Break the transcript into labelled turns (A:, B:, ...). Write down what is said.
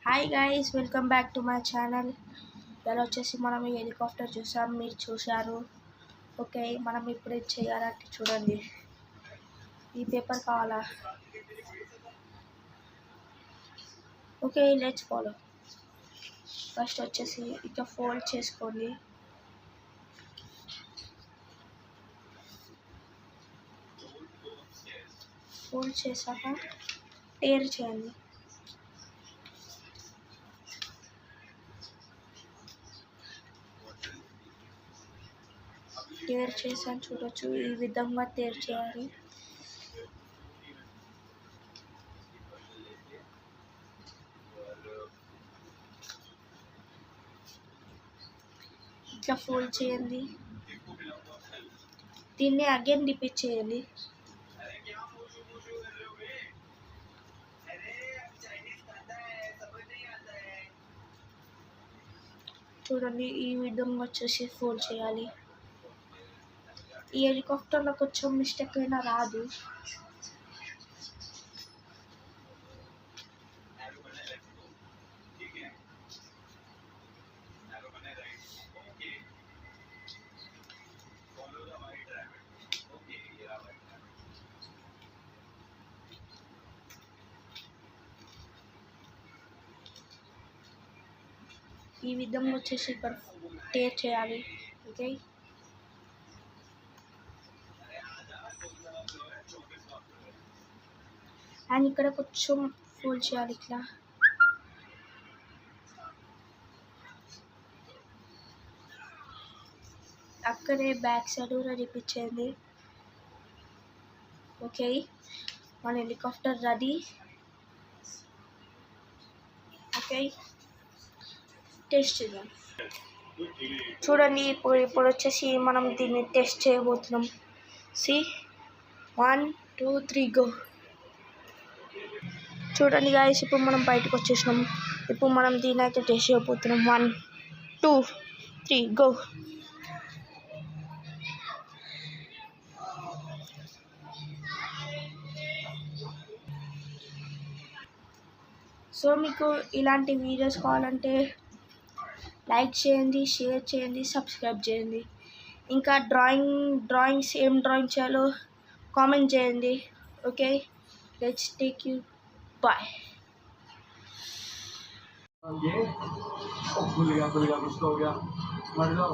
A: Hi guys, welcome back to my channel. ఇలా వచ్చేసి మనం ఈ హెలికాప్టర్ చూసాం, మీరు చూశారు. ఓకే, మనం ఇప్పుడు ఏం చేయాలంటే చూడండి, ఈ పేపర్ కావాలా? Okay, let's follow. ఫస్ట్ వచ్చేసి ఇట్లా ఫోల్డ్ చేసుకోండి. ఫోల్డ్ చేశాక టేర్ చేయండి. టేర్ చేసాను చూడొచ్చు, ఈ విధంగా టేర్ చేయాలి. ఇట్లా ఫోల్డ్ చేయండి. దీన్ని అగైన్ రిపీట్ చేయండి. చూడండి, ఈ విధంగా వచ్చేసి ఫోల్డ్ చేయాలి. ఈ హెలికాప్టర్లో కొంచెం మిస్టేక్ అయినా రాదు. ఈ విధంగా వచ్చేసి ఇక్కడ టేర్ చేయాలి. ఓకే, అండ్ ఇక్కడ కొంచెం ఫోల్డ్ చేయాలి ఇట్లా. అక్కడే బ్యాక్ సైడ్ కూడా రిపీట్ చేయండి. ఓకే, మన హెలికాప్టర్ రెడీ. ఓకే, టెస్ట్ చేద్దాం. చూడండి, ఇప్పుడు వచ్చేసి మనం దీన్ని టెస్ట్ చేయబోతున్నాం. C 1 2 3 go. చూడండి గాయస్, ఇప్పుడు మనం బయటకు వచ్చేసినాం. ఇప్పుడు మనం దీన్ని అయితే టెస్ట్ చేయబోతున్నాం. 1 2 3 గో. సో మీకు ఇలాంటి వీడియోస్ కావాలంటే లైక్ చేయండి, షేర్ చేయండి, సబ్స్క్రైబ్ చేయండి. ఇంకా డ్రాయింగ్స్ ఏం డ్రాయింగ్ చేయాలో కామెంట్ చేయండి. Okay, let's take you bye.
B: ये भूल गया कुछ तो हो गया मर जाओ।